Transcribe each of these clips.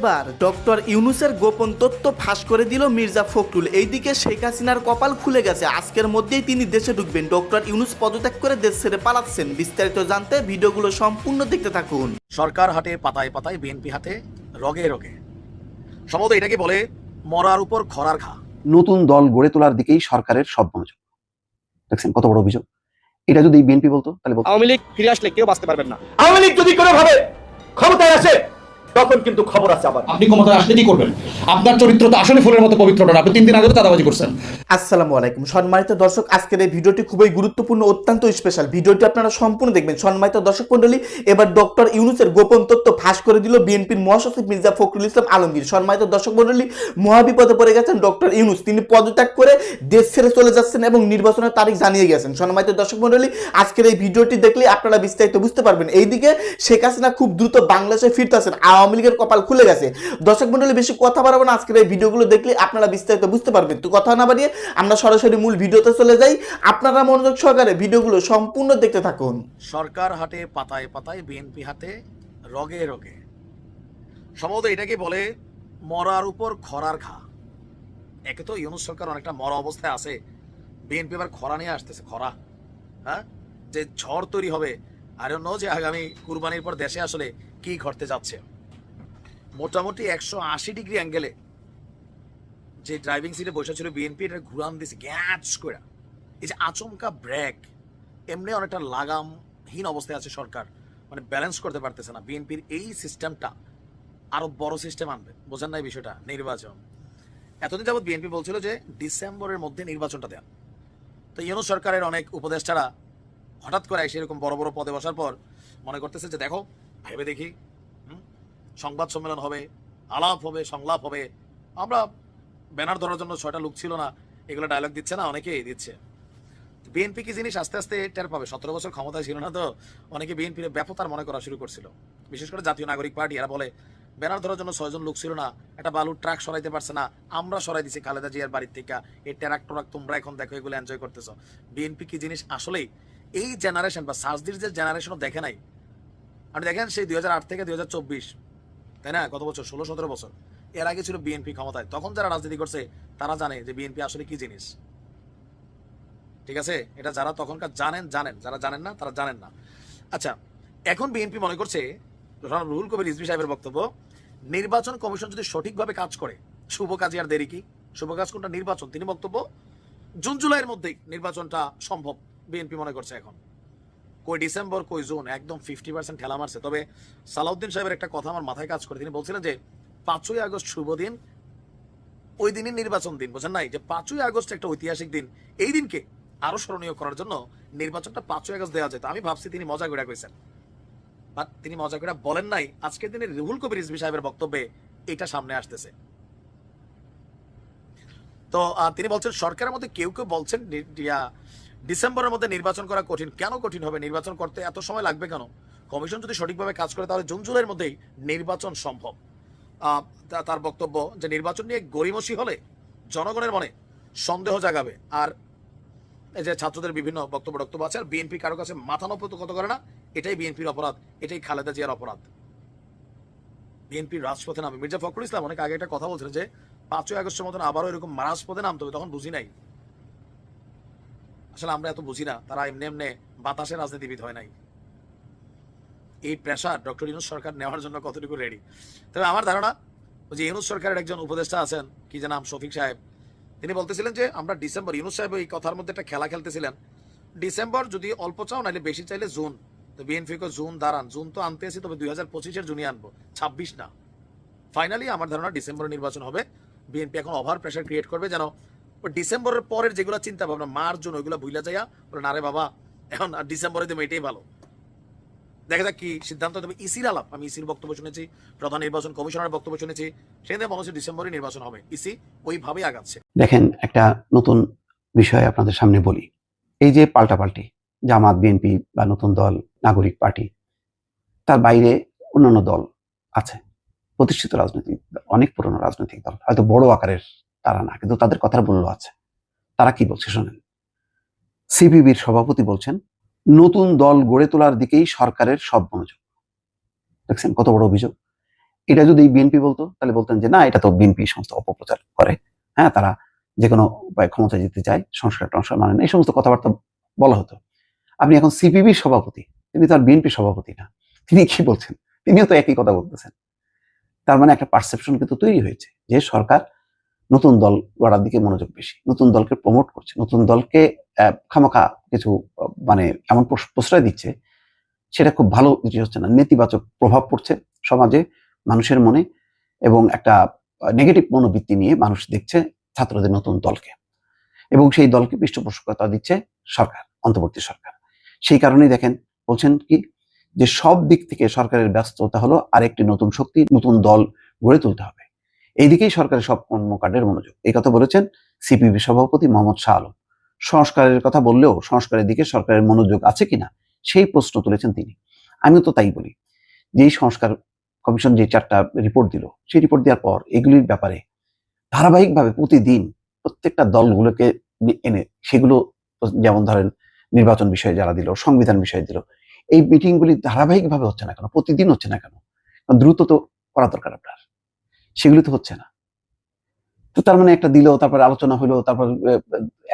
এবার ডক্টর ইউনূসের গোপন তথ্য ফাঁস করে দিল মির্জা ফখরুল। এইদিকে শেখ হাসিনার কপাল খুলে গেছে, আজকের মধ্যেই তিনি দেশে ঢুকবেন। ডক্টর ইউনূস পদত্যাগ করে দেশ ছেড়ে পালাচ্ছেন। বিস্তারিত জানতে ভিডিওগুলো সম্পূর্ণ দেখতে থাকুন। সরকার হাটে পাতায় পাতায়, বিএনপি হাতে রগে রগে। সম্ভবত এটাকে বলে মরার উপর খরার ঘা। নতুন দল গড়ে তোলার দিকেই সরকারের সব মনোযোগ। দেখছেন কত বড় অভিযোগ। এটা যদি বিএনপি বলতো তাহলে আওয়ামী লীগ ফিরে আসলে কেউ বাঁচতে পারবেন না। আওয়ামী লীগ যদি কোনো ভাবে ক্ষমতায় আসে তখন কিন্তু খবর আছে। আবার আপনি ক্ষমতায় আসলে কি করবেন? আপনার চরিত্র তো আসলে ফুলের মতো পবিত্র না। আপনি 3 দিন আগে তো চাঁদাবাজি করছেন। আসসালামু আলাইকুম সম্মানিত দর্শক, আজকের এই ভিডিওটি খুবই গুরুত্বপূর্ণ, অত্যন্ত স্পেশাল। ভিডিওটি আপনারা সম্পূর্ণ দেখবেন। সম্মানিত দর্শক মণ্ডলী, এবার ডক্টর ইউনূসের গোপন তথ্য ফাঁস করে দিল বিএনপির মহাসচিব মির্জা ফখরুল ইসলাম আলমগীর। সম্মানিত দর্শক মণ্ডলী, মহাবিপদে পড়ে গেছেন ডক্টর ইউনূস। তিনি পদত্যাগ করে দেশ ছেড়ে চলে যাচ্ছেন এবং নির্বাচনের তারিখ জানিয়ে গেছেন। সম্মানিত দর্শক মণ্ডলী, আজকের এই ভিডিওটি দেখলে আপনারা বিস্তারিত বুঝতে পারবেন। এইদিকে শেখ হাসিনা খুব দ্রুত বাংলাদেশে ফিরতেছেন, আওয়ামী লীগের কপাল খুলে গেছে। দর্শক মণ্ডলী, বেশি কথা বাড়াবো না, আজকের এই ভিডিওগুলো দেখলে আপনারা বিস্তারিত বুঝতে পারবেন। তো কথা না বাড়িয়ে আমরা সরাসরি মূল ভিডিওতে চলে যাই। আপনারা মনোযোগ সহকারে ভিডিওগুলো সম্পূর্ণ দেখতে থাকুন। সরকার হাটে পাতায় পাতায়, বিএনপি হাতে রগে রগে। সম্ভবত এটাকে বলে মরার উপর খরার ঘা। একে তো ইউনূস সরকার অনেকটা মরা অবস্থায় আছে, বিএনপি এবার খরা নিয়ে আসতেছে। খরা, হ্যাঁ, যে ঝড় তৈরি হবে। আর অন্য যে আগামী কুরবানির পর দেশে আসলে কি ঘটতে যাচ্ছে। মোটামুটি 180 ডিগ্রি অ্যাঙ্গেলে যে ড্রাইভিং সিটে বসে ছিল বিএনপি, এটা ঘুরান দিছে গ্যাচ করে। এই যে আচমকা ব্রেক, এমনি অনেকটা লাগামহীন অবস্থায় আছে সরকার, মানে ব্যালেন্স করতে পারতেছে না। বিএনপির এই সিস্টেমটা আরো বড় সিস্টেম আনবে, বোঝেন নাই বিষয়টা? নির্বাচন। এতদিন যাবৎ বিএনপি বলছিল যে ডিসেম্বরের মধ্যে নির্বাচনটা দেন। তো ইউনূস সরকারের অনেক উপদেষ্টারা হঠাৎ করে এসে এরকম বড় বড় পদে বসার পর মনে করতেছে যে দেখো, ভেবে দেখি, সংবাদ সম্মেলন হবে, আলাপ হবে, সংলাপ হবে। আমরা ব্যানার ধরার জন্য 6টা লোক ছিল না, এগুলো ডায়লগ দিচ্ছে না, অনেকেই দিচ্ছে। বিএনপি কি জিনিস আস্তে আস্তে টের পাবে। 17 বছর ক্ষমতায় ছিল না, তো অনেকে বিএনপির ব্যাপকতার মনে করা শুরু করছিল। বিশেষ করে জাতীয় নাগরিক পার্টি, এরা বলে ব্যানার ধরার জন্য 6 জন লোক ছিল না, একটা বালুর ট্রাক সরাইতে পারছে না, আমরা সরাই দিছি খালেদা জিয়ার বাড়ির থেকে। এই ট্রাক টোরাক তোমরা এখন দেখো, এগুলো এনজয় করতেছো। বিএনপি কি জিনিস আসলেই এই জেনারেশন বা সার্জদির যে জেনারেশনও দেখে নাই। আপনি দেখেন সেই 2008 থেকে 2024, তাই না, কত বছর? 16-17 বছর। এর আগে ছিল বিএনপি ক্ষমতায়, তখন যারা রাজনীতি করছে তারা জানে যে বিএনপি আসলে কি জিনিস। ঠিক আছে, এটা যারা তখনকার জানেন, যারা জানেন না তারা জানেন না। আচ্ছা, এখন বিএনপি মনে করছে, রুহুল কবির রিজভী সাহেবের বক্তব্য, নির্বাচন কমিশন যদি সঠিকভাবে কাজ করে, শুভ কাজে আর দেরি কি? শুভ কাজ কোনটা? নির্বাচন। তিনি বক্তব্য, জুন জুলাইয়ের মধ্যেই নির্বাচনটা সম্ভব বিএনপি মনে করছে। এখন কই ডিসেম্বর, কই জুন, একদম 50% ঠেলা মারছে। তবে সালাউদ্দিন সাহেবের একটা কথা আমার মাথায় কাজ করে। তিনি বলছিলেন যে 5ই আগস্ট শুভ দিন, ওই দিনই নির্বাচন দিন। বোঝেন নাই যে 5ই আগস্ট একটা ঐতিহাসিক দিন, এই দিনকে আরো স্মরণীয় করার জন্য নির্বাচনটা 5ই আগস্ট দেওয়া যেত। আমি ভাবছি তিনি মজা করে কইছেন, বাট তিনি মজা করে বলেন নাই। আজকের দিনে রুহুল কবির রিজভী সাহেবের বক্তব্যে এটা সামনে আসতেছে। তো তিনি বলছেন, সরকারের মধ্যে কেউ কেউ বলছেন ডিসেম্বরের মধ্যে নির্বাচন করা কঠিন। কেন কঠিন হবে? নির্বাচন করতে এত সময় লাগবে কেন? কমিশন যদি সঠিকভাবে কাজ করে তাহলে জুন জুলাইয়ের মধ্যেই নির্বাচন সম্ভব। তার বক্তব্য যে নির্বাচন নিয়ে গড়িমসি হলে জনগণের মনে সন্দেহ জাগাবে। আর এই যে ছাত্রদের বিভিন্ন বক্তব্য আছে, আর বিএনপি কারো কাছে মাথা নত কত করে না, এটাই বিএনপির অপরাধ, এটাই খালেদা জিয়ার অপরাধ। বিএনপির রাজপথে নামে মির্জা ফখরুল ইসলাম অনেক আগে একটা কথা বলছিলেন যে 5ই আগস্টের মতন আবারও এরকম রাজপথে নামতে হবে। তখন বুঝি নাই, আসলে আমরা এত বুঝি না, তারা এমনি এমনি বাতাসে রাজনীতিবিদ হয় নাই। এই প্রেশার ডক্টর ইউনূস সরকার নেওয়ার জন্য কতটুকু রেডি? তবে আমার ধারণা, যে ইউনূস সরকারের একজন উপদেষ্টা আছেন, কি যে নাম, শফিক সাহেব, তিনি বলতেছিলেন যে আমরা ডিসেম্বর, ইউনূস সাহেব এই কথার মধ্যে একটা খেলা খেলতেছিলেন, ডিসেম্বর যদি অল্প চাও, নাহলে বেশি চাইলে জুন। তো বিএনপিকে জুন দাঁড়ান, জুন তো আনতে আসি, তবে 2025-এর জুনই আনবো, 26 না। ফাইনালি আমার ধারণা ডিসেম্বরে নির্বাচন হবে। বিএনপি এখন ওভার প্রেশার ক্রিয়েট করবে যেন ডিসেম্বরের পরের যেগুলো চিন্তা ভাবনা, মার্চ জুন, ওইগুলো ভুলে যাইয়া বলে না রে বাবা, এখন ডিসেম্বরে দেবো, এটাই ভালো। দেখা যাক কি সিদ্ধান্ত। তবে ইসির আলাপ, আমি ইসির বক্তব্য শুনেছি, প্রধান নির্বাচন কমিশনারের বক্তব্য শুনেছি, সেখানে মনে হচ্ছে ডিসেম্বরে নির্বাচন হবে। ইসি ওইভাবেই আগাচ্ছে। দেখেন, একটা নতুন বিষয় আপনাদের সামনে বলি। এই যে পাল্টাপাল্টি, জামাত, বিএনপি বা নতুন দল নাগরিক পার্টি, তার বাইরে অন্যান্য দল আছে, প্রতিষ্ঠিত রাজনৈতিক দল, অনেক পুরনো রাজনৈতিক দল, হয়তো বড় আকারের তারা না, কিন্তু তাদের কথার মূল্য আছে। তারা কি বলছে শোনেন। সিপিবির সভাপতি বলছেন, নতুন দল গড়ে তোলার দিকেই সরকারের সব মনোযোগ। দেখছেন কত বড় অভিযোগ। এটা যদি বিএনপি বলতো তাহলে বলতেন যে না, এটা তো বিএনপি সমস্ত অপপ্রচার করে, হ্যাঁ তারা যে কোনো উপায়ে ক্ষমতায় যেতে চায়, সংস্কার টংস্কার মানে না, এই সমস্ত কথাবার্তা বলা হতো। আপনি এখন সিপিবির সভাপতি, তিনি তো আর বিএনপির সভাপতি না, তিনি কি বলছেন? তিনিও তো একই কথা বলতেছেন। তার মানে একটা পারসেপশন কিন্তু তৈরি হয়েছে যে সরকার নতুন দল গড়ার দিকে মনোযোগ বেশি, নতুন দলকে প্রমোট করছে, নতুন দলকে খামাখা কিছু মানে এমন প্রশ্রয় দিচ্ছে, সেটা খুব ভালো জিনিস হচ্ছে না। নেতিবাচক প্রভাব পড়ছে সমাজে, মানুষের মনে, এবং একটা নেগেটিভ মনোবৃত্তি নিয়ে মানুষ দেখছে ছাত্রদের নতুন দলকে, এবং সেই দলকে পৃষ্ঠপোষকতা দিচ্ছে সরকার, অন্তর্বর্তী সরকার। সেই কারণেই দেখেন বলছেন কি যে সব দিক থেকে সরকারের ব্যস্ততা হলো আরেকটি নতুন শক্তি, নতুন দল গড়ে তুলতে হবে, এইদিকেই সরকারের সব কর্মকাণ্ডের মনোযোগ। এই কথা বলেছেন সিপিবি সভাপতি মোহাম্মদ শাহ আলম। সংস্কারের কথা বললেও সংস্কারের দিকে সরকারের মনোযোগ আছে কিনা সেই প্রশ্ন তুলেছেন তিনি। আমিও তো তাই বলি, যেই সংস্কার কমিশন যে 4টা রিপোর্ট দিল, সেই রিপোর্ট দেওয়ার পর এগুলির ব্যাপারে ধারাবাহিকভাবে প্রতিদিন প্রত্যেকটা দলগুলোকে এনে সেগুলো, যেমন ধরেন নির্বাচন বিষয়ে যারা দিল, সংবিধান বিষয়ে দিল, এই মিটিংগুলি ধারাবাহিকভাবে হচ্ছে না কেন, প্রতিদিন হচ্ছে না কেন? দ্রুত তো করা দরকার আপনার, সেগুলি তো হচ্ছে না। তো তার মানে একটা দিল, তারপরে আলোচনা হলো, তারপর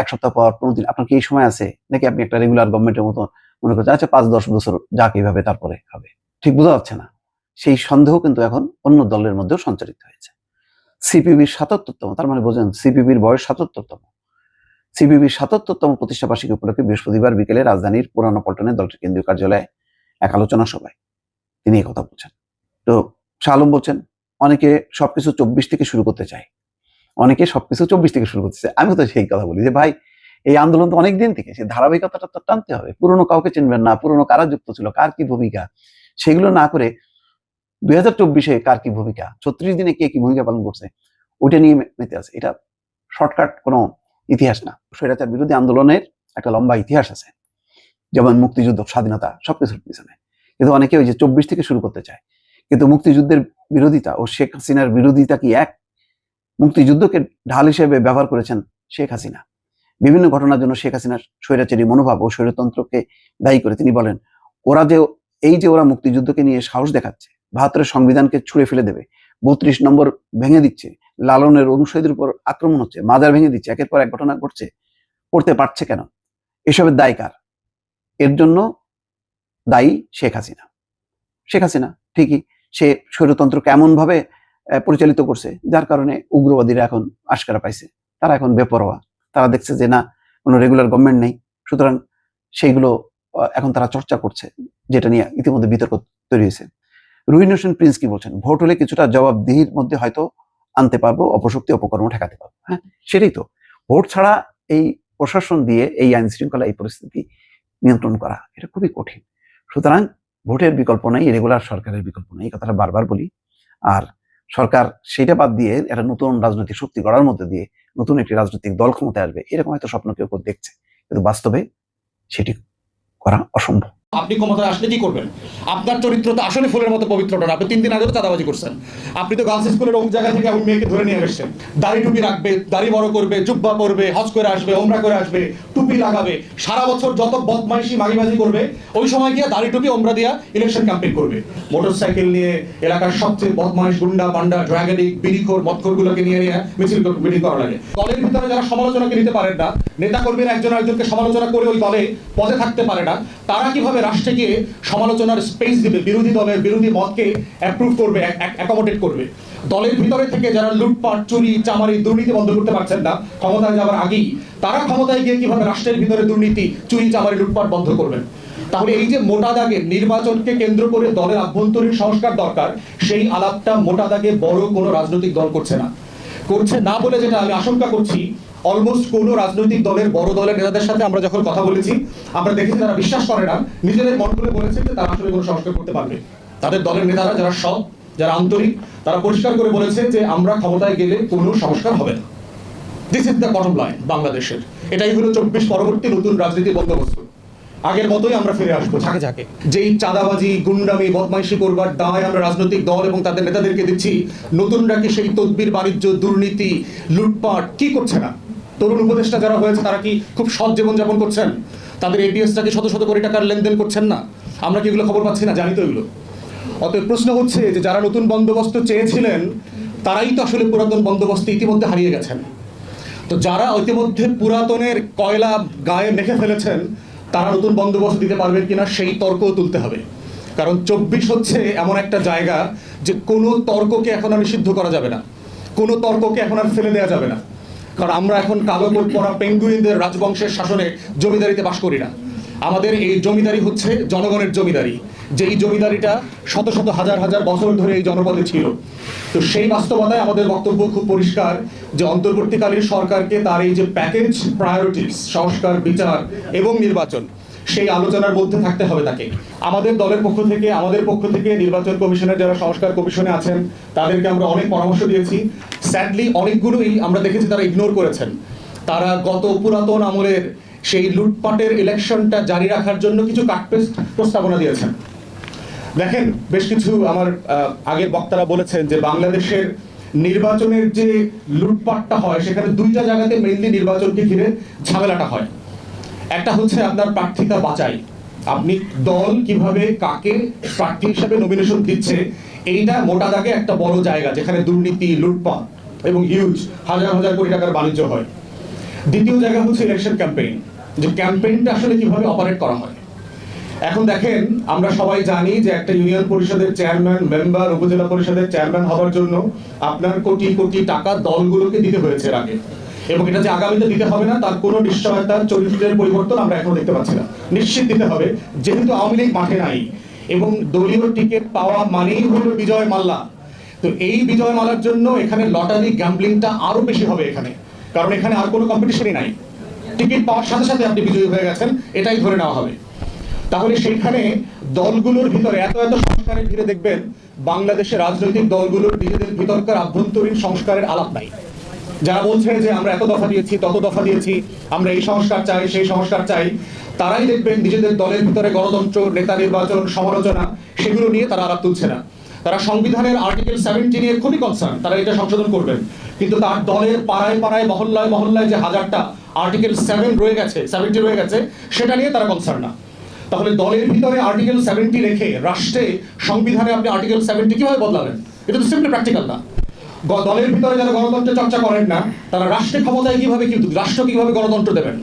1 সপ্তাহ পর 15 দিন, আপনার কি এই সময় আছে নাকি? আপনি একটা রেগুলার গভর্নমেন্টের মতো মনে করছেন আচ্ছা 5-10 বছর যাক এইভাবে, তারপরে হবে, ঠিক বোঝা যাচ্ছে না। সেই সন্দেহ কিন্তু এখন অন্য দলের মধ্যেও সঞ্চারিত হয়েছে। সিপিবির 77তম, তার মানে বোঝেন সিপিবির বয়স 77তম। সিপিবির 77তম প্রতিষ্ঠা বার্ষিকী উপলক্ষে বৃহস্পতিবার বিকেলে রাজধানীর পুরানো পল্টনে দলটির কেন্দ্রীয় কার্যালয়ে এক আলোচনা সভায় তিনি এই কথা বলছেন। তো শাহ আলম বলছেন অনেকে সবকিছু 24 থেকে শুরু করতে চায়, অনেকে সবকিছু 24 থেকে শুরু করতে চায়। আমি তো সেই কথা বলি যে ভাই, এই আন্দোলন তো অনেকদিন থেকে, সেই ধারাবাহিকতাটা তো টানতে হবে। পুরনো কাউকে চিনবেন না, পুরনো কারা যুক্ত ছিল, কার কি ভূমিকা, সেগুলো না করে 2024-এ কার কি ভূমিকা, 36 দিনে কে কি ভূমিকা পালন করছে, ওইটা নিয়ে মেতে আছে। এটা শর্টকাট কোনো ইতিহাস না। স্বৈরাচার বিরোধী আন্দোলনের একটা লম্বা ইতিহাস আছে, যেমন মুক্তিযুদ্ধ, স্বাধীনতা, সবকিছুর পিছনে। কিন্তু অনেকে ওই যে 24 থেকে শুরু করতে চায়। কিন্তু মুক্তিযুদ্ধের বিরোধিতা ও শেখ হাসিনার বিরোধিতা কি এক? মুক্তিযুদ্ধকে ঢাল হিসেবে ব্যবহার করেছেন শেখ হাসিনা। বিভিন্ন ঘটনার জন্য শেখ হাসিনার স্বৈরাচারী মনোভাব ও স্বৈরতন্ত্রকে দায়ী করে তিনি বলেন, ওরা মুক্তিযুদ্ধকে নিয়ে সাহস দেখাচ্ছে, 72-এর সংবিধানকে ছুঁড়ে ফেলে দেবে, 32 নম্বর ভেঙে দিচ্ছে, লালনের অনুসারীদের উপর আক্রমণ হচ্ছে, মাজার ভেঙে দিচ্ছে, একের পর এক ঘটনা ঘটছে, করতে পারছে কেন? এসবের দায় কার? এর জন্য দায়ী শেখ হাসিনা। শেখ হাসিনা ঠিকই, সে স্বৈরতন্ত্রকে এমন ভাবে পরিচালিত করছে যার কারণে উগ্রবাদীরা এখন আশকারা পাইছে, তারা এখন বেপরোয়া, তারা দেখছে যে না, কোনো রেগুলার গভর্নমেন্ট নেই, সুতরাং সেইগুলো এখন তারা চর্চা করছে, যেটা নিয়ে ইতিমধ্যে বিতর্ক তৈরি হয়েছে। রুহিন হোসেন প্রিন্স কি বলছেন? ভোট হলে কিছুটা জবাবদিহির মধ্যে হয়তো আনতে পারবো, অপশক্তি অপকর্ম ঠেকাতে পারবো। হ্যাঁ, সেটাই তো। ভোট ছাড়া এই প্রশাসন দিয়ে এই আইন শৃঙ্খলা, এই পরিস্থিতি নিয়ন্ত্রণ করা এটা খুবই কঠিন। সুতরাং ভোটের বিকল্প নেই, রেগুলার সরকারের বিকল্প নেই, এই কথাটা বারবার বলি। আর সরকার সেটা বাদ দিয়ে একটা নতুন রাজনৈতিক শক্তি গড়ার মধ্যে দিয়ে নতুন একটি রাজনৈতিক দল ক্ষমতায় আসবে, এরকম হয়তো স্বপ্ন কেউ দেখছে, কিন্তু বাস্তবে সেটি করা অসম্ভব। আপনি ক্ষমতায় আসলে কি করবেন? আপনার চরিত্র তো আসলে ফুলের মতো পবিত্রটা না। আপনি 3 দিন আগে তো চাঁদাবাজি করছেন। আপনি তো গার্লস স্কুলের অমুক জায়গা থেকে মেয়েকে ধরে নিয়ে আসছেন, দাড়ি টুপি রাখবে, দাড়ি বড় করবে, জুব্বা পরবে, হজ করে আসবে, ওমরা করে আসবে, টুপি লাগাবে, সারা বছর যত বদমাইশি মাগিবাজি করবে, ওই সময় গিয়ে দাড়ি টুপি ওমরা দিয়া ইলেকশন ক্যাম্পেইন করবে। মোটরসাইকেল নিয়ে এলাকার সবচেয়ে বদমাইশ গুন্ডা পান্ডা ড্রাগনিক বিড়িখোর মদখোরগুলোকে নিয়ে মিছিল মিটিং করা লাগে। দলের ভিতরে যারা সমালোচনাকে নিতে পারেন না, নেতা কর্মীরা একজন আরেকজনকে সমালোচনা করে ওই দলে পদে থাকতে পারে না, তারা কিভাবে রাষ্ট্রে গিয়ে সমালোচনার স্পেস দিবে, বিরোধী দলের বিরোধী মতকে অ্যাপ্রুভ করবে, অ্যাকোমোডেট করবে? দলের ভিতরে থেকে যারা লুটপাট, চুরি, চামারি, দুর্নীতি বন্ধ করতে পারছেন না ক্ষমতায় যাওয়ার আগেই, তারা ক্ষমতায় গিয়ে কিভাবে রাষ্ট্রের ভিতরে দুর্নীতি, চুরি, চামারি, লুটপাট বন্ধ করবেন? তাহলে এই যে মোটা দাগে নির্বাচনকে কেন্দ্র করে দলের আভ্যন্তরীণ সংস্কার দরকার, সেই আলাপটা মোটা দাগে বড় কোনো রাজনৈতিক দল করছে না বলে যেটা আমি আশঙ্কা করছি, অলমোস্ট কোনো রাজনৈতিক দলের বড় দলের নেতাদের সাথে আমরা যখন কথা বলেছি, আমরা দেখেছি তারা বিশ্বাস করে না, নিজেদের মন করে বলেছে যে তারা আসলে কোনো সংস্কার করতে পারবে। তাদের দলের নেতারা যারা সৎ, যারা আন্তরিক, তারা পরিষ্কার করে বলেছে যে আমরা ক্ষমতায় গেলে কোনো সংস্কার হবে না। This is the bottom line বাংলাদেশের। এটাই হলো 24 পরবর্তী নতুন রাজনীতি বন্দোবস্ত। আগের মতোই আমরা ফিরে আসবো ঝাঁকে ঝাঁকে। যেই চাঁদাবাজি, গুন্ডামি, বদমাইশি করবার দায় আমরা রাজনৈতিক দল এবং তাদের নেতাদেরকে দিচ্ছি, নতুনরা কি সেই তদবির, বাণিজ্য, দুর্নীতি, লুটপাট কি করছে না? তরুণ উপদেষ্টা যারা হয়েছে তারা কি খুব সৎ জীবনযাপন করছেন? তাদের এপিএসটা কি শত শত কোটি টাকার লেনদেন করছেন না? আমরা কি এগুলো খবর পাচ্ছি না? জানি তো এগুলো। অতএব প্রশ্ন হচ্ছে যে যারা নতুন বন্দোবস্ত চেয়েছিলেন তারাই তো আসলে পুরাতন বন্দোবস্ত ইতিমধ্যে হারিয়ে গেছেন। তো যারা ইতিমধ্যে পুরাতনের কয়লা গায়ে মেখে ফেলেছেন তারা নতুন বন্দোবস্ত দিতে পারবেন কিনা সেই তর্কও তুলতে হবে। কারণ 24 হচ্ছে এমন একটা জায়গা যে কোনো তর্ককে এখন আর নিষিদ্ধ করা যাবে না, কোনো তর্ককে এখন আর ফেলে দেওয়া যাবে না। কারণ আমরা এখন কালো কোট পরা পেঙ্গুইনদের রাজবংশের শাসনে জমিদারিতে বাস করি না। আমাদের এই জমিদারি হচ্ছে জনগণের জমিদারি, যেই জমিদারিটা শত শত হাজার হাজার বছর ধরে এই জনপদে ছিল। তো সেই বাস্তবতায় আমাদের বক্তব্য খুব পরিষ্কার যে অন্তর্বর্তীকালীন সরকারকে তার এই যে প্যাকেজ প্রায়োরিটিস, সংস্কার, বিচার এবং নির্বাচন, সেই আলোচনার মধ্যে থাকতে হবে তাকে। আমাদের দলের পক্ষ থেকে, আমাদের পক্ষ থেকে নির্বাচন কমিশনের যারা সংস্কার কমিশনে আছেন তাদেরকে আমরা অনেক পরামর্শ দিয়েছি। স্যাডলি অনেকগুলোই আমরা দেখেছি তারা ইগনোর করেছেন। তারা গত পুরাতন আমলের সেই লুটপাটের ইলেকশনটা জারি রাখার জন্য কিছু কাটপেস্ট প্রস্তাবনা দিয়েছেন। দেখেন, বেশ কিছু আমার আগের বক্তারা বলেছেন যে বাংলাদেশের নির্বাচনের যে লুটপাটটা হয় সেখানে দুইটা জায়গাতে মেইনলি নির্বাচনকে ঘিরে ঝামেলাটা হয়। একটা হচ্ছে আপনার প্রার্থিতা বাছাই, আপনি দল কিভাবে কাকে প্রার্থী হিসেবে নমিনেশন দিচ্ছে, এইটা মোটা দাগে একটা বড় জায়গা যেখানে দুর্নীতি, লুটপাট এবং হিউজ হাজার হাজার কোটি টাকার বাণিজ্য হয়। দ্বিতীয় জায়গা হচ্ছে ইলেকশন ক্যাম্পেইন, যে ক্যাম্পেইনটা আসলে কিভাবে অপারেট করা হয়। এখন দেখেন, আমরা সবাই জানি যে একটা ইউনিয়ন পরিষদের চেয়ারম্যান, মেম্বার, উপজেলা পরিষদের চেয়ারম্যান হওয়ার জন্য আপনার কোটি কোটি টাকা দলগুলোকে দিতে হয়েছে এর আগে, এবং এটা যে আগামীতে দিতে হবে না তার কোনো নিশ্চয়তার চরিত্রের পরিবর্তন আমরা এখনো দেখতে পাচ্ছি না। নিশ্চিত দিতে হবে, যেহেতু আওয়ামী লীগ মাঠে নাই এবং দলীয় টিকিট পাওয়া মানেই হলো বিজয় মাল্লা। তো এই বিজয় মালার জন্য এখানে লটারি গ্যাম্বলিংটা আরো বেশি হবে এখানে, কারণ এখানে আর কোনো কম্পিটিশনই নাই। টিকিট পাওয়ার সাথে সাথে আপনি বিজয়ী হয়ে গেছেন, এটাই ধরে নেওয়া হবে। তাহলে সেইখানে দলগুলোর ভিতরে এত এত সংস্কারের ঘিরে দেখবেন বাংলাদেশের রাজনৈতিক দলগুলোর নিজেদের ভিতরকার আভ্যন্তরীণ সংস্কারের আলাপ নাই। যারা বলছে যে আমরা এত দফা দিয়েছি, তত দফা দিয়েছি, আমরা এই সংস্কার চাই, সেই সংস্কার চাই, তারাই দেখবেন নিজেদের দলের ভিতরে গণতন্ত্র, নেতা নির্বাচন, সমালোচনা, সেগুলো নিয়ে তারা আলাপ তুলছে না। তারা সংবিধানের আর্টিকেল 70 নিয়ে খুবই কনসার্ন, তারা এটা সংশোধন করবেন, কিন্তু তার দলের পাড়ায় পাড়ায়, মহল্লায় মহল্লায় যে হাজারটা আর্টিকেল 70 রয়ে গেছে সেটা নিয়ে তারা কনসার্ন না। তাহলে দলের ভিতরে আর্টিকেল 70 রেখে রাষ্ট্রে, সংবিধানে আপনি আর্টিকেল 70 কিভাবে বদলাবেন? এটা তো সিম্পলি প্র্যাকটিক্যাল না। দলের ভিতরে যারা গণতন্ত্রের চর্চা করেন না তারা রাষ্ট্রের ক্ষমতায় কিভাবে, কিন্তু রাষ্ট্র কিভাবে গণতন্ত্র দেবেন?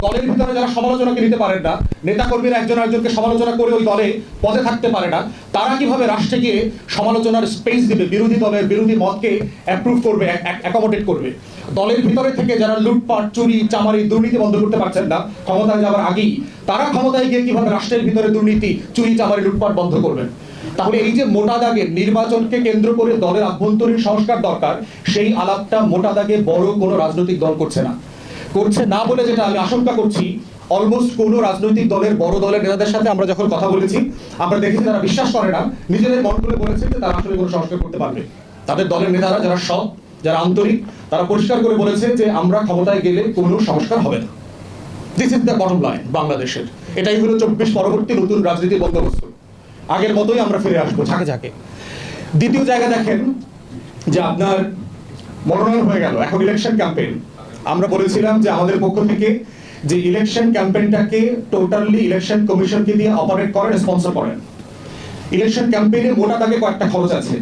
দলের ভিতরে যারা সমালোচনাকে নিতে পারেন না, নেতা কর্মীরা একজন আরেকজনকে সমালোচনা করে ওই দলে পদে থাকতে পারে না, তারা কিভাবে রাষ্ট্রে গিয়ে সমালোচনার স্পেস দিবে, বিরোধী দলের বিরোধী মতকে অ্যাপ্রুভ করবে, অ্যাকোমোডেট করবে? দলের ভিতরে থেকে যারা লুটপাট, চুরি, চামারি, দুর্নীতি বন্ধ করতে পারছেন না ক্ষমতায় যাওয়ার আগেই, তারা ক্ষমতায় গিয়ে কিভাবে রাষ্ট্রের ভিতরে দুর্নীতি, চুরি, চামারি, লুটপাট বন্ধ করবেন? তাহলে এই যে মোটা দাগে নির্বাচনকে কেন্দ্র করে দলের আভ্যন্তরীণ সংস্কার দরকার, সেই আলাপটা মোটা দাগে বড় কোনো রাজনৈতিক দল করছে না বলে যেটা আমি আশঙ্কা করছি, অলমোস্ট কোনো রাজনৈতিক দলের, বড় দলের নেতাদের সাথে আমরা যখন কথা বলেছি আমরা দেখেছি তারা বিশ্বাস করে না, নিজেদের মন খুলে বলেছে যে তারা আসলে কোনো সংস্কার করতে পারবে। তাদের দলের নেতারা যারা সৎ, যারা আন্তরিক, তারা পরিষ্কার করে বলেছে যে আমরা ক্ষমতায় গেলে কোনো সংস্কার হবে না। This is the bottom line বাংলাদেশের। এটাই হলো 24 পরবর্তী নতুন রাজনীতির বন্দোবস্ত। আগের মতোই আমরা ফিরে আসবো ঝাঁকে ঝাঁকে। দ্বিতীয় জায়গা দেখেন যে আপনার মনোনয়ন হয়ে গেল, এখন ইলেকশন ক্যাম্পেইন। আমরা বলেছিলাম যে আমাদের পক্ষ থেকে যে ইলেকশন ক্যাম্পেইনটাকে টোটালি ইলেকশন কমিশনকে দিয়ে অপারেট করেন, স্পন্সর করেন। ইলেকশন ক্যাম্পেইনে মোটা দাগে কয়েকটা খরচ আছে।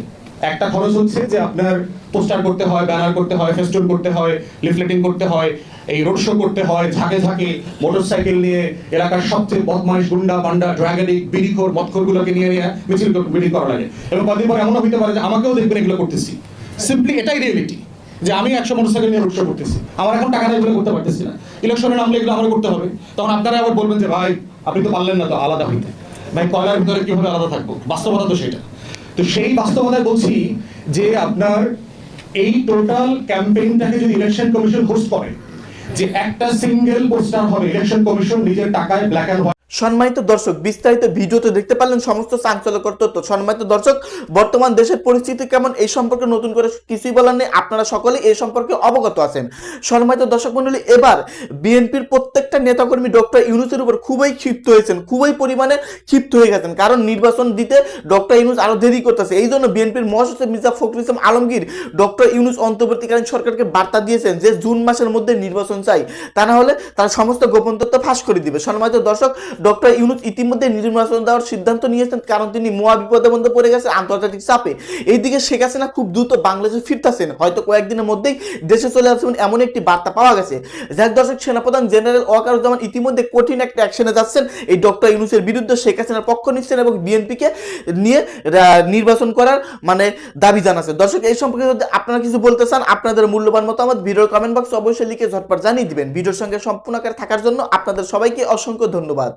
একটা খরচ হচ্ছে যে আপনার পোস্টার করতে হয়, ব্যানার করতে হয়, ফেস্টুন করতে হয়, লিফলেটিং করতে হয়, এই রোড শো করতে হয়, ঝাঁকে ঝাঁকে মোটরসাইকেল নিয়ে এলাকার সবচেয়ে বদমাইশ, গুন্ডা, বান্ডা, ড্রাগ এডিক্ট, বিড়িখোর, মদখোরগুলোকে নিয়ে মিছিল মিটিং করা লাগে। এবং কদিন পর এমনও হতে পারে যে আমাকেও দেখবেন এগুলো করতেছি। সিম্পলি এটাই রিয়েলিটি, যে আমি 100 মোটরসাইকেল নিয়ে রোড শো করতেছি, আমার এখন টাকা নেই, এগুলো করতে পারতেছি না। ইলেকশনে নামলে এগুলো আমার করতে হবে। তখন আপনারা আবার বলবেন যে ভাই আপনি তো পারলেন না তো আলাদা হইতে। ভাই কয়লার ভিতরে কিভাবে আলাদা থাকবো? বাস্তবতা তো সেটা। তো সেই বাস্তবতায় বলছি যে আপনার এই টোটাল ক্যাম্পেইনটাকে যদি ইলেকশন কমিশন হোস্ট করে, যে একটা সিঙ্গেল পোস্টার হবে, ইলেকশন কমিশন নিজের টাকায় ব্ল্যাক এন্ড হোয়াইট। সম্মানিত দর্শক, বিস্তারিত ভিডিওতে দেখতে পারলেন সমস্ত চাঞ্চল্যকর তথ্য। সম্মানিত দর্শক, বর্তমান দেশের পরিস্থিতি কেমন এই সম্পর্কে নতুন করে কিছুই বলার নেই, আপনারা সকলে এই সম্পর্কে অবগত আছেন। সম্মানিত দর্শক মণ্ডলী, এবার বিএনপির প্রত্যেকটা নেতাকর্মী ডক্টর ইউনূসের উপর খুবই ক্ষিপ্ত হয়েছেন, খুবই পরিমাণে ক্ষিপ্ত হয়ে গেছেন, কারণ নির্বাচন দিতে ডক্টর ইউনূস আরো দেরি করতেছে। এই জন্য বিএনপির মহাসচিব মির্জা ফখরুল ইসলাম আলমগীর ডক্টর ইউনূস অন্তর্বর্তীকালীন সরকারকে বার্তা দিয়েছেন যে জুন মাসের মধ্যে নির্বাচন চাই, তা না হলে তারা সমস্ত গোপন তথ্য ফাঁস করে দিবে। সম্মানিত দর্শক, ডক্টর ইউনূস ইতিমধ্যে নির্বাচন দেওয়ার সিদ্ধান্ত নিয়েছেন, কারণ তিনি মহা বিপদের মধ্যে পড়ে গেছেন আন্তর্জাতিক চাপে। এইদিকে শেখ হাসিনা খুব দ্রুত বাংলাদেশে ফিরতেছেন, হয়তো কয়েকদিনের মধ্যেই দেশে চলে আসবেন এমন একটি বার্তা পাওয়া গেছে। যাক দর্শক, সেনাপ্রধান জেনারেল ওয়াকারুজ্জামান ইতিমধ্যে কঠিন একটা অ্যাকশনে যাচ্ছেন এই ডক্টর ইউনূসের বিরুদ্ধে, শেখ হাসিনার পক্ষ নিচ্ছেন এবং বিএনপিকে নিয়ে নির্বাচন করার মানে দাবি জানাচ্ছেন। দর্শক, এই সম্পর্কে যদি আপনারা কিছু বলতে চান, আপনাদের মূল্যবান মতামত ভিডিওর কমেন্ট বক্সে অবশ্যই লিখে ঝটপট জানিয়ে দিবেন। ভিডিওর সঙ্গে সম্পূর্ণ আকারে থাকার জন্য আপনাদের সবাইকে অসংখ্য ধন্যবাদ।